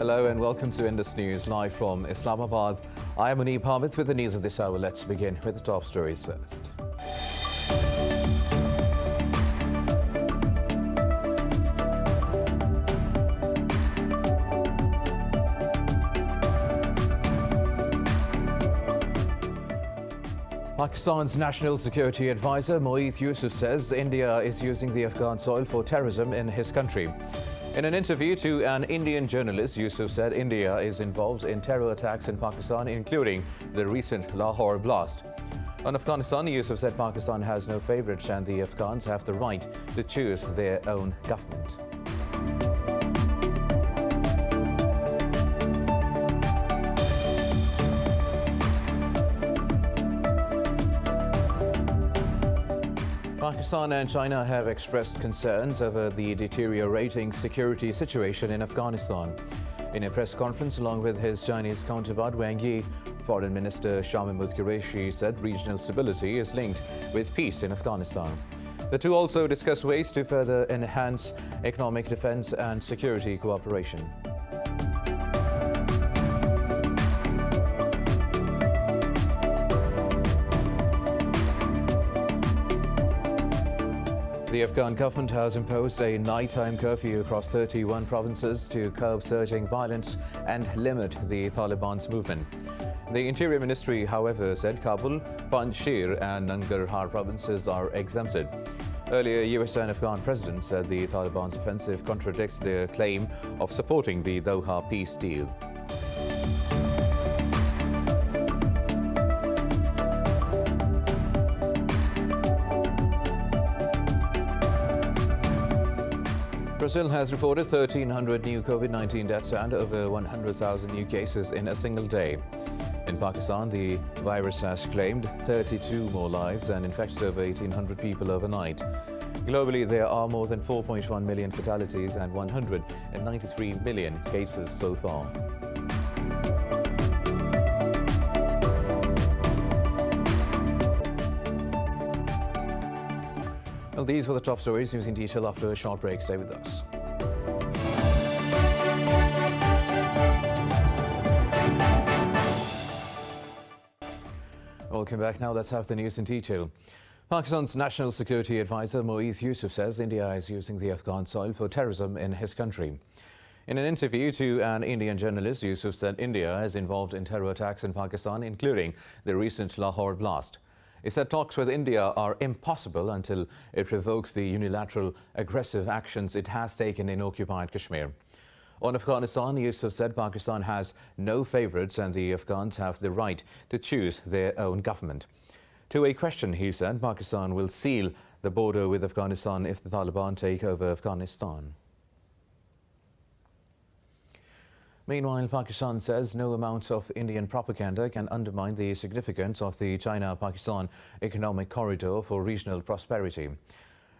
Hello and welcome to Indus News, live from Islamabad. I am Munib Hamid with the news of this hour. Let's begin with the top stories first. Pakistan's National Security Advisor Moeed Yusuf says India is using the Afghan soil for terrorism in his country. In an interview to an Indian journalist, Yusuf said India is involved in terror attacks in Pakistan, including the recent Lahore blast. On Afghanistan, Yusuf said Pakistan has no favorites and the Afghans have the right to choose their own government. Pakistan and China have expressed concerns over the deteriorating security situation in Afghanistan. In a press conference along with his Chinese counterpart Wang Yi, Foreign Minister Shah Mahmood Qureshi said regional stability is linked with peace in Afghanistan. The two also discussed ways to further enhance economic defense and security cooperation. The Afghan government has imposed a nighttime curfew across 31 provinces to curb surging violence and limit the Taliban's movement. The Interior Ministry, however, said Kabul, Panjshir and Nangarhar provinces are exempted. Earlier, US and Afghan presidents said the Taliban's offensive contradicts their claim of supporting the Doha peace deal. Brazil has reported 1,300 new COVID-19 deaths and over 100,000 new cases in a single day. In Pakistan, the virus has claimed 32 more lives and infected over 1,800 people overnight. Globally, there are more than 4.1 million fatalities and 193 million cases so far. Well, these were the top stories. News in detail after a short break. Stay with us. Welcome back. Now let's have the news in detail. Pakistan's National Security Advisor Moeed Yusuf says India is using the Afghan soil for terrorism in his country. In an interview to an Indian journalist, Yusuf said India is involved in terror attacks in Pakistan, including the recent Lahore blast. He said talks with India are impossible until it revokes the unilateral aggressive actions it has taken in occupied Kashmir. On Afghanistan, Yusuf said Pakistan has no favorites and the Afghans have the right to choose their own government. To a question, he said Pakistan will seal the border with Afghanistan if the Taliban take over Afghanistan. Meanwhile, Pakistan says no amount of Indian propaganda can undermine the significance of the China-Pakistan economic corridor for regional prosperity.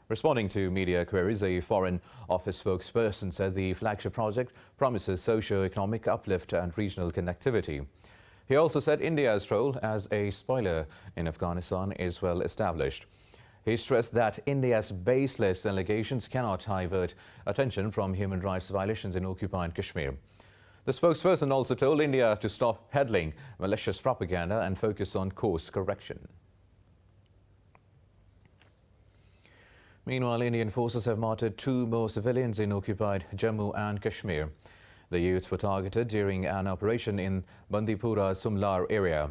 Responding to media queries, a Foreign Office spokesperson said the flagship project promises socio-economic uplift and regional connectivity. He also said India's role as a spoiler in Afghanistan is well established. He stressed that India's baseless allegations cannot divert attention from human rights violations in occupied Kashmir. The spokesperson also told India to stop peddling malicious propaganda and focus on course correction. Meanwhile, Indian forces have martyred 2 more civilians in occupied Jammu and Kashmir. The youths were targeted during an operation in Bandipora Sumlar area.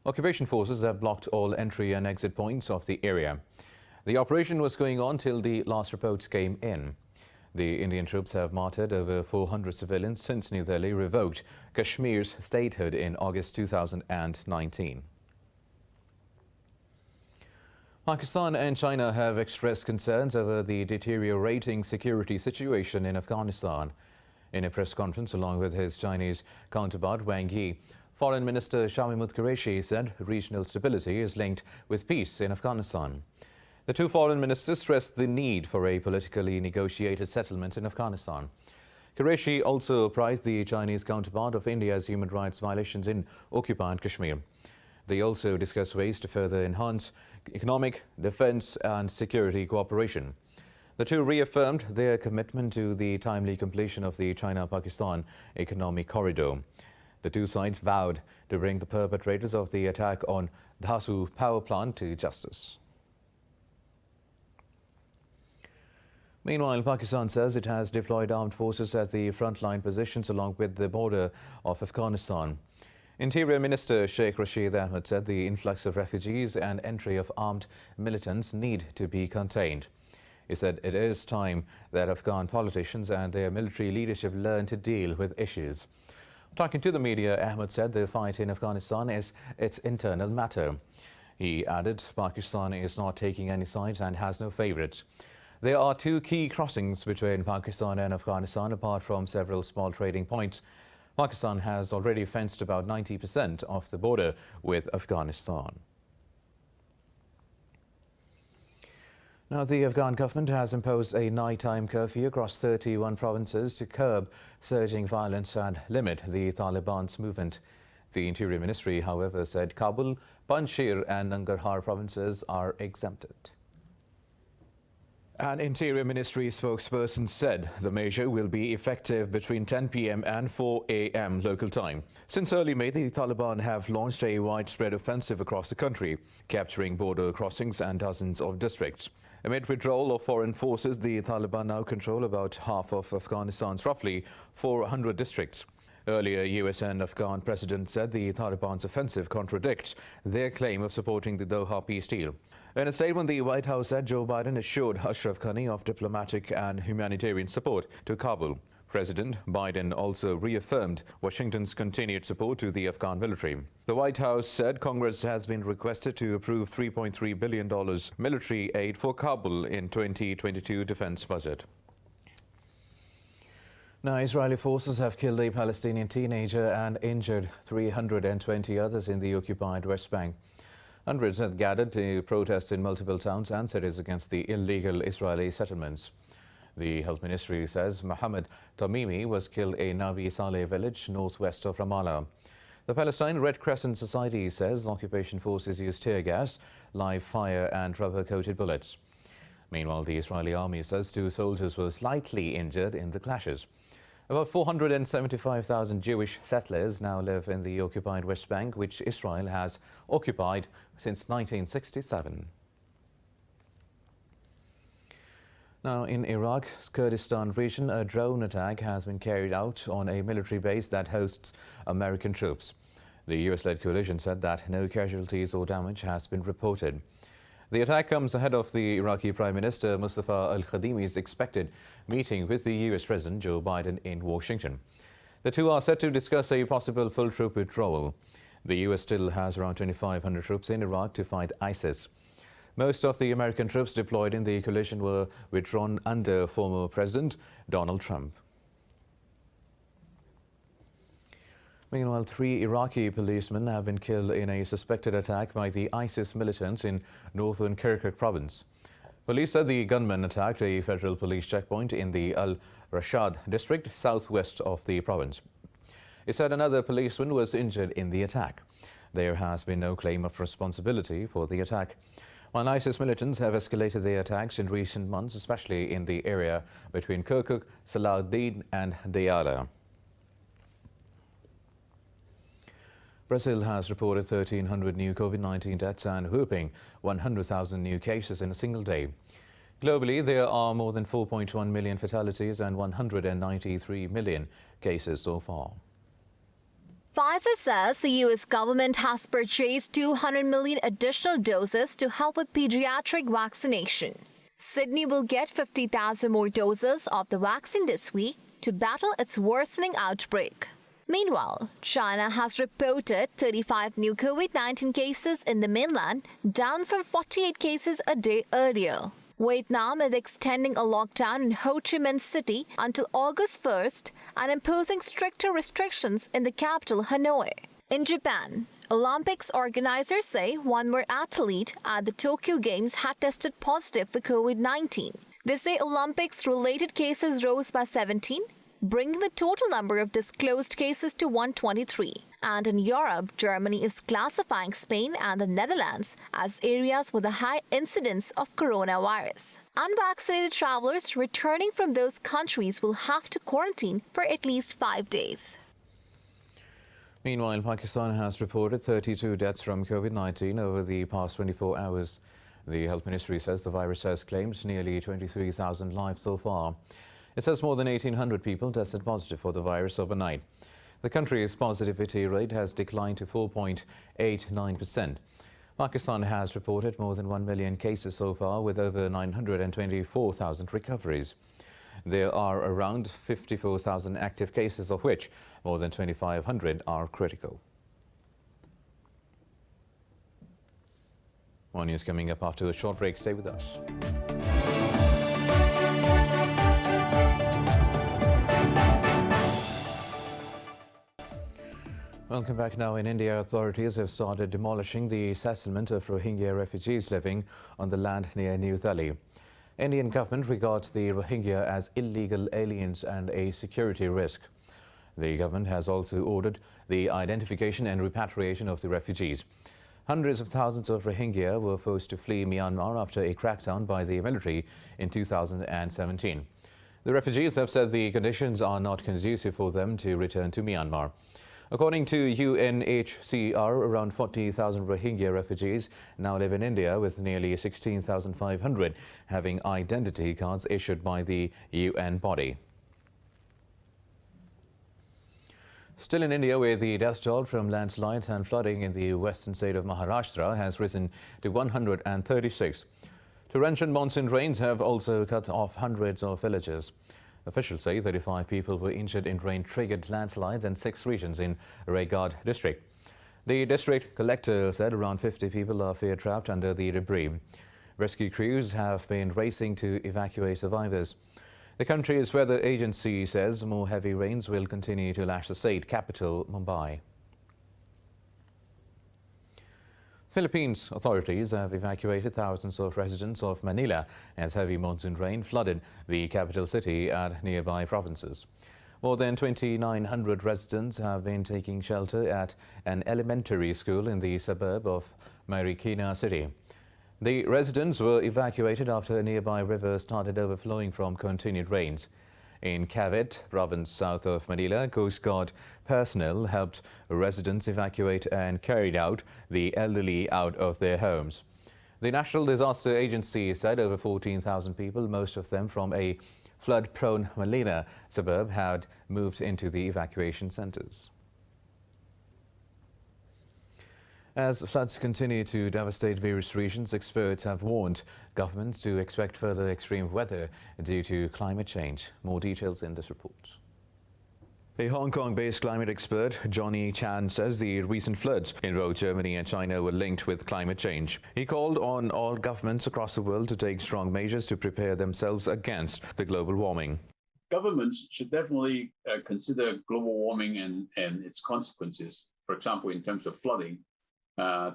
Occupation forces have blocked all entry and exit points of the area. The operation was going on till the last reports came in. The Indian troops have martyred over 400 civilians since New Delhi revoked Kashmir's statehood in August 2019. Pakistan and China have expressed concerns over the deteriorating security situation in Afghanistan. In a press conference along with his Chinese counterpart Wang Yi, Foreign Minister Shah Mahmood Qureshi said regional stability is linked with peace in Afghanistan. The two foreign ministers stressed the need for a politically negotiated settlement in Afghanistan. Qureshi also apprised the Chinese counterpart of India's human rights violations in occupied Kashmir. They also discussed ways to further enhance economic, defense and security cooperation. The two reaffirmed their commitment to the timely completion of the China-Pakistan economic corridor. The two sides vowed to bring the perpetrators of the attack on Dhasu power plant to justice. Meanwhile, Pakistan says it has deployed armed forces at the frontline positions along with the border of Afghanistan. Interior Minister Sheikh Rashid Ahmed said the influx of refugees and entry of armed militants need to be contained. He said it is time that Afghan politicians and their military leadership learn to deal with issues. Talking to the media, Ahmed said the fight in Afghanistan is its internal matter. He added Pakistan is not taking any sides and has no favourites. There are two key crossings between Pakistan and Afghanistan apart from several small trading points. Pakistan has already fenced about 90% of the border with Afghanistan. Now, the Afghan government has imposed a nighttime curfew across 31 provinces to curb surging violence and limit the Taliban's movement. The Interior Ministry, however, said Kabul, Panjshir and Nangarhar provinces are exempted. An Interior Ministry spokesperson said the measure will be effective between 10 p.m. and 4 a.m. local time. Since early May, the Taliban have launched a widespread offensive across the country, capturing border crossings and dozens of districts. Amid withdrawal of foreign forces, the Taliban now control about half of Afghanistan's roughly 400 districts. Earlier, US and Afghan president said the Taliban's offensive contradicts their claim of supporting the Doha peace deal. In a statement, the White House said Joe Biden assured Ashraf Ghani of diplomatic and humanitarian support to Kabul. President Biden also reaffirmed Washington's continued support to the Afghan military. The White House said Congress has been requested to approve $3.3 billion military aid for Kabul in 2022 defense budget. Now, Israeli forces have killed a Palestinian teenager and injured 320 others in the occupied West Bank. Hundreds had gathered to protest in multiple towns and cities against the illegal Israeli settlements. The Health Ministry says Mohammed Tamimi was killed in Nabi Saleh village northwest of Ramallah. The Palestine Red Crescent Society says occupation forces used tear gas, live fire and rubber-coated bullets. Meanwhile, the Israeli army says 2 soldiers were slightly injured in the clashes. About 475,000 Jewish settlers now live in the occupied West Bank, which Israel has occupied since 1967. Now, in Iraq's Kurdistan region, a drone attack has been carried out on a military base that hosts American troops. The US-led coalition said that no casualties or damage has been reported. The attack comes ahead of the Iraqi Prime Minister Mustafa al-Kadhimi's expected meeting with the US President Joe Biden in Washington. The two are set to discuss a possible full troop withdrawal. The US still has around 2,500 troops in Iraq to fight ISIS. Most of the American troops deployed in the coalition were withdrawn under former President Donald Trump. Meanwhile, 3 Iraqi policemen have been killed in a suspected attack by the ISIS militants in northern Kirkuk province. Police said the gunmen attacked a federal police checkpoint in the Al-Rashad district southwest of the province. It said another policeman was injured in the attack. There has been no claim of responsibility for the attack. While ISIS militants have escalated their attacks in recent months, especially in the area between Kirkuk, Salahuddin and Diyala. Brazil has reported 1,300 new COVID-19 deaths and whooping 100,000 new cases in a single day. Globally, there are more than 4.1 million fatalities and 193 million cases so far. Pfizer says the U.S. government has purchased 200 million additional doses to help with pediatric vaccination. Sydney will get 50,000 more doses of the vaccine this week to battle its worsening outbreak. Meanwhile, China has reported 35 new COVID-19 cases in the mainland, down from 48 cases a day earlier. Vietnam is extending a lockdown in Ho Chi Minh City until August 1st and imposing stricter restrictions in the capital, Hanoi. In Japan, Olympics organizers say one more athlete at the Tokyo Games had tested positive for COVID-19. They say Olympics-related cases rose by 17, bringing the total number of disclosed cases to 123. And in Europe, Germany is classifying Spain and the Netherlands as areas with a high incidence of coronavirus. Unvaccinated travelers returning from those countries will have to quarantine for at least 5 days. Meanwhile, Pakistan has reported 32 deaths from COVID-19 over the past 24 hours. The Health Ministry says the virus has claimed nearly 23,000 lives so far. It says more than 1,800 people tested positive for the virus overnight. The country's positivity rate has declined to 4.89%. Pakistan has reported more than 1 million cases so far, with over 924,000 recoveries. There are around 54,000 active cases, of which more than 2,500 are critical. More news coming up after a short break. Stay with us. Welcome back. Now, in India, authorities have started demolishing the settlement of Rohingya refugees living on the land near New Delhi. Indian government regards the Rohingya as illegal aliens and a security risk. The government has also ordered the identification and repatriation of the refugees. Hundreds of thousands of Rohingya were forced to flee Myanmar after a crackdown by the military in 2017. The refugees have said the conditions are not conducive for them to return to Myanmar. According to UNHCR, around 40,000 Rohingya refugees now live in India, with nearly 16,500 having identity cards issued by the UN body. Still in India, where the death toll from landslides and flooding in the western state of Maharashtra has risen to 136. Torrential monsoon rains have also cut off hundreds of villages. Officials say 35 people were injured in rain-triggered landslides in 6 regions in Raigad district. The district collector said around 50 people are fear-trapped under the debris. Rescue crews have been racing to evacuate survivors. The country's weather agency says more heavy rains will continue to lash the state capital, Mumbai. Philippines authorities have evacuated thousands of residents of Manila as heavy monsoon rain flooded the capital city and nearby provinces. More than 2,900 residents have been taking shelter at an elementary school in the suburb of Marikina City. The residents were evacuated after a nearby river started overflowing from continued rains. In Cavite province south of Manila, Coast Guard personnel helped residents evacuate and carried out the elderly out of their homes. The National Disaster Agency said over 14,000 people, most of them from a flood-prone Manila suburb, had moved into the evacuation centers. As floods continue to devastate various regions, experts have warned governments to expect further extreme weather due to climate change. More details in this report. A Hong Kong-based climate expert, Johnny Chan, says the recent floods in both Germany and China were linked with climate change. He called on all governments across the world to take strong measures to prepare themselves against the global warming. Governments should definitely consider global warming and its consequences, for example, in terms of flooding,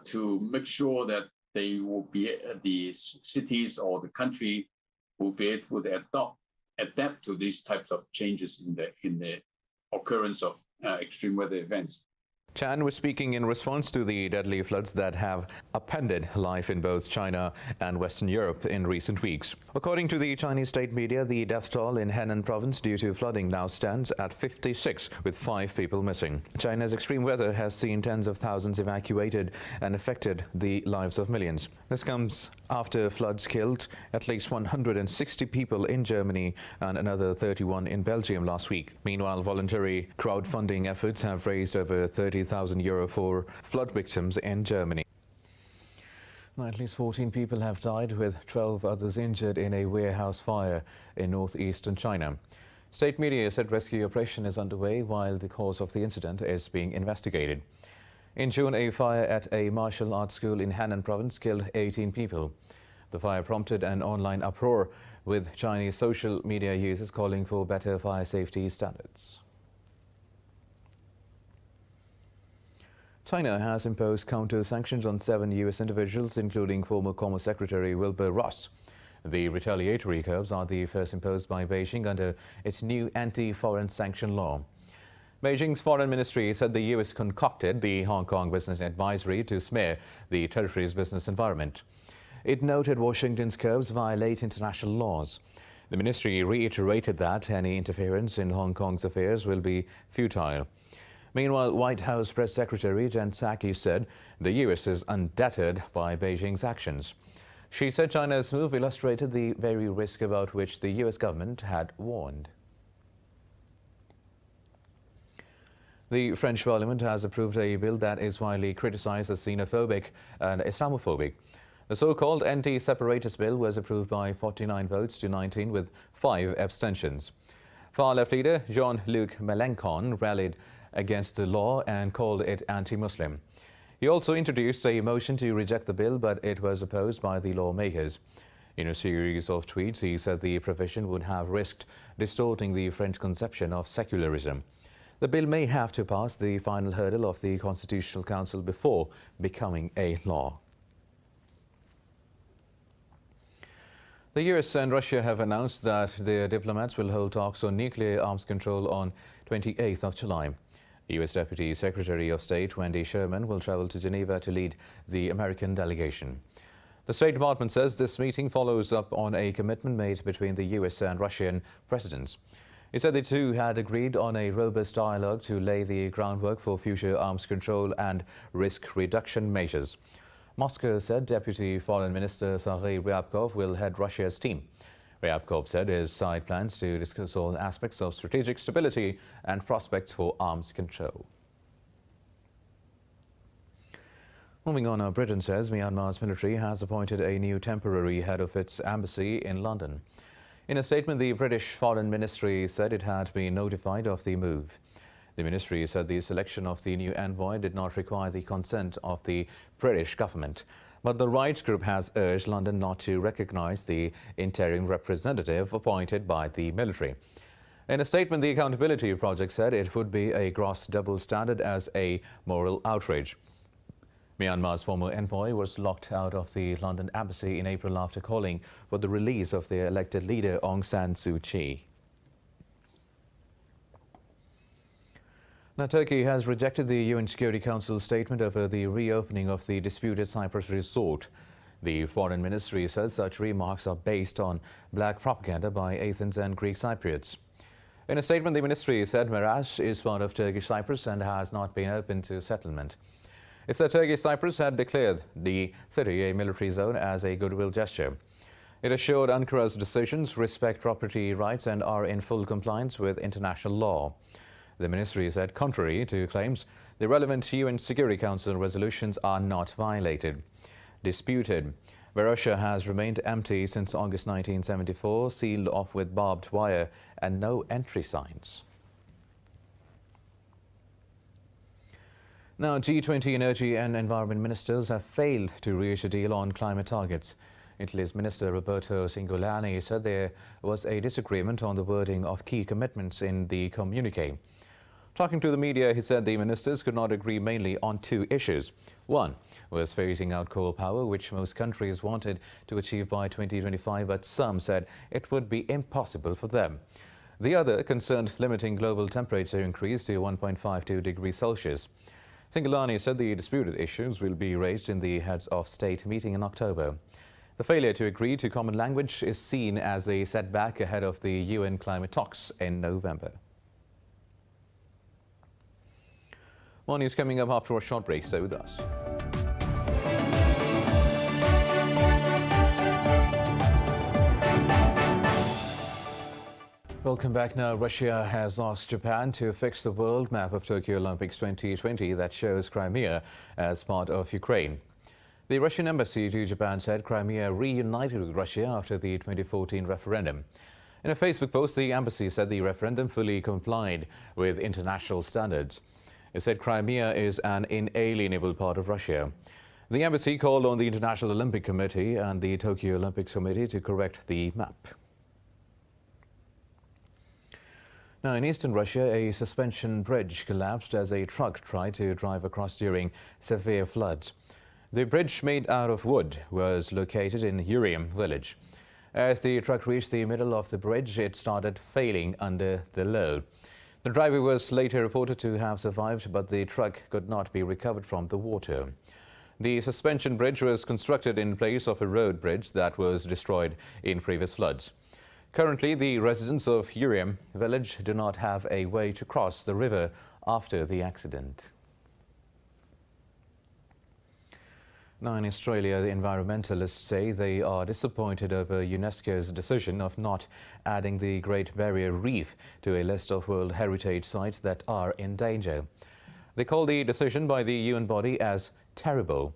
to make sure that they will be the cities or the country will be able to adapt to these types of changes in the occurrence of extreme weather events. Chan was speaking in response to the deadly floods that have upended life in both China and Western Europe in recent weeks. According to the Chinese state media, the death toll in Henan province due to flooding now stands at 56, with 5 people missing. China's extreme weather has seen tens of thousands evacuated and affected the lives of millions. This comes after floods killed at least 160 people in Germany and another 31 in Belgium last week. Meanwhile, voluntary crowdfunding efforts have raised over €30,000 for flood victims in Germany. At least 14 people have died, with 12 others injured in a warehouse fire in northeastern China. State media said rescue operation is underway while the cause of the incident is being investigated. In June, a fire at a martial arts school in Henan province killed 18 people. The fire prompted an online uproar, with Chinese social media users calling for better fire safety standards. China has imposed counter-sanctions on 7 U.S. individuals, including former Commerce Secretary Wilbur Ross. The retaliatory curbs are the first imposed by Beijing under its new anti-foreign sanction law. Beijing's foreign ministry said the U.S. concocted the Hong Kong Business Advisory to smear the territory's business environment. It noted Washington's curbs violate international laws. The ministry reiterated that any interference in Hong Kong's affairs will be futile. Meanwhile, White House Press Secretary Jen Psaki said the U.S. is undeterred by Beijing's actions. She said China's move illustrated the very risk about which the U.S. government had warned. The French Parliament has approved a bill that is widely criticized as xenophobic and Islamophobic. The so-called anti-separatist bill was approved by 49 votes to 19 with 5 abstentions. Far-left leader Jean-Luc Mélenchon rallied against the law and called it anti-Muslim. He also introduced a motion to reject the bill, but it was opposed by the lawmakers. In a series of tweets, he said the provision would have risked distorting the French conception of secularism. The bill may have to pass the final hurdle of the Constitutional Council before becoming a law. The US and Russia have announced that their diplomats will hold talks on nuclear arms control on 28th of July. US Deputy Secretary of State Wendy Sherman will travel to Geneva to lead the American delegation. The State Department says this meeting follows up on a commitment made between the US and Russian presidents. It said the two had agreed on a robust dialogue to lay the groundwork for future arms control and risk reduction measures. Moscow said Deputy Foreign Minister Sergei Ryabkov will head Russia's team. Ryabkov said his side plans to discuss all aspects of strategic stability and prospects for arms control. Moving on, Britain says Myanmar's military has appointed a new temporary head of its embassy in London. In a statement, the British Foreign Ministry said it had been notified of the move. The ministry said the selection of the new envoy did not require the consent of the British government, but the rights group has urged London not to recognise the interim representative appointed by the military. In a statement, the Accountability Project said it would be a gross double standard as a moral outrage. Myanmar's former envoy was locked out of the London embassy in April after calling for the release of their elected leader Aung San Suu Kyi. Now, Turkey has rejected the UN Security Council statement over the reopening of the disputed Cyprus resort. The Foreign Ministry says such remarks are based on black propaganda by Athens and Greek Cypriots. In a statement, the ministry said Marash is part of Turkish Cyprus and has not been open to settlement. It said Turkish Cyprus had declared the city a military zone as a goodwill gesture. It assured Ankara's decisions respect property rights and are in full compliance with international law. The ministry said, contrary to claims, the relevant UN Security Council resolutions are not violated. Disputed. VAROSHA has remained empty since August 1974, sealed off with barbed wire and no entry signs. Now, G20 energy and environment ministers have failed to reach a deal on climate targets. Italy's Minister Roberto Cingolani said there was a disagreement on the wording of key commitments in the communique. Talking to the media, he said the ministers could not agree mainly on 2 issues. One was phasing out coal power, which most countries wanted to achieve by 2025, but some said it would be impossible for them. The other concerned limiting global temperature increase to 1.52 degrees Celsius. Cingolani said the disputed issues will be raised in the Heads of State meeting in October. The failure to agree to common language is seen as a setback ahead of the UN climate talks in November. More news coming up after a short break, so with us. Welcome back. Now, Russia has asked Japan to fix the world map of Tokyo Olympics 2020 that shows Crimea as part of Ukraine. The Russian embassy to Japan said Crimea reunited with Russia after the 2014 referendum. In a Facebook post, the embassy said the referendum fully complied with international standards. It said Crimea is an inalienable part of Russia. The embassy called on the International Olympic Committee and the Tokyo Olympics Committee to correct the map. Now, in eastern Russia, a suspension bridge collapsed as a truck tried to drive across during severe floods. The bridge, made out of wood, was located in Urium village. As the truck reached the middle of the bridge, it started failing under the load. The driver was later reported to have survived, but the truck could not be recovered from the water. The suspension bridge was constructed in place of a road bridge that was destroyed in previous floods. Currently, the residents of Uriam village do not have a way to cross the river after the accident. Now in Australia, the environmentalists say they are disappointed over UNESCO's decision of not adding the Great Barrier Reef to a list of World Heritage Sites that are in danger. They call the decision by the UN body as terrible.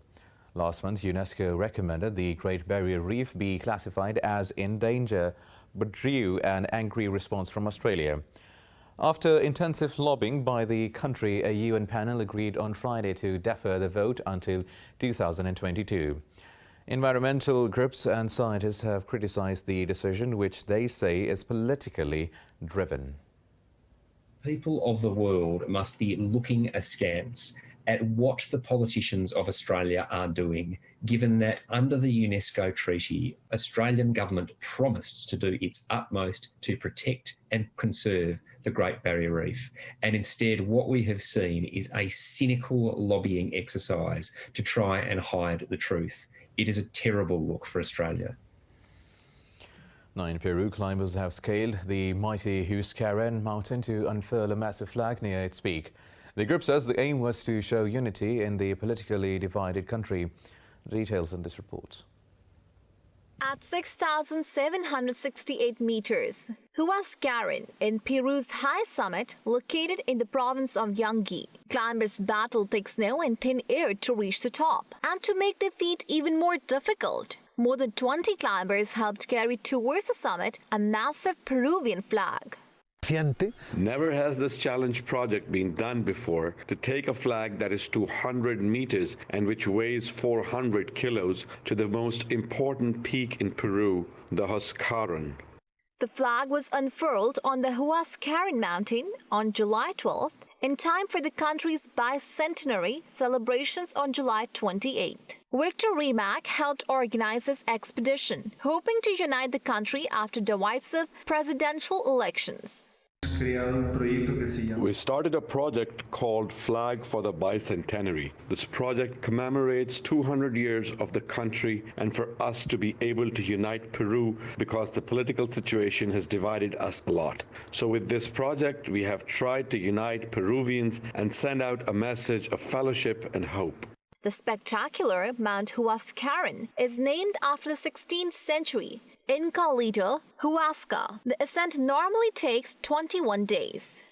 Last month, UNESCO recommended the Great Barrier Reef be classified as in danger, but drew an angry response from Australia. After intensive lobbying by the country, a UN panel agreed on Friday to defer the vote until 2022. Environmental groups and scientists have criticized the decision, which they say is politically driven. People of the world must be looking askance at what the politicians of Australia are doing, given that under the UNESCO treaty, Australian government promised to do its utmost to protect and conserve the Great Barrier Reef. And instead, what we have seen is a cynical lobbying exercise to try and hide the truth. It is a terrible look for Australia. Now in Peru, climbers have scaled the mighty Huascarán mountain to unfurl a massive flag near its peak. The group says the aim was to show unity in the politically divided country. Details in this report. At 6,768 meters, Huascarán, in Peru's high summit, located in the province of Yangui, climbers battle thick snow and thin air to reach the top. And to make their feat even more difficult, more than 20 climbers helped carry towards the summit a massive Peruvian flag. Never has this challenge project been done before, to take a flag that is 200 meters and which weighs 400 kilos to the most important peak in Peru, the Huascarán. The flag was unfurled on the Huascarán mountain on July 12th in time for the country's bicentenary celebrations on July 28th. Victor Rimac helped organize this expedition, hoping to unite the country after divisive presidential elections. We started a project called Flag for the Bicentenary. This project commemorates 200 years of the country and for us to be able to unite Peru because the political situation has divided us a lot. So with this project, we have tried to unite Peruvians and send out a message of fellowship and hope. The spectacular Mount Huascarán is named after the 16th century Inca leader Huasca. The ascent normally takes 21 days.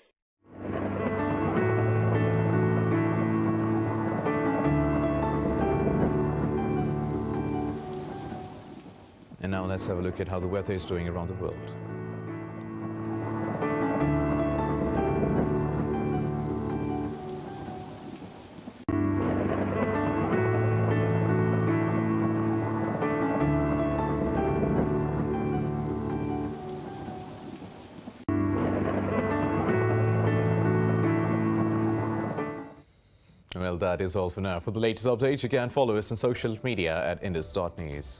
And now let's have a look at how the weather is doing around the world. Well, that is all for now. For the latest updates, you can follow us on social media at indus.news.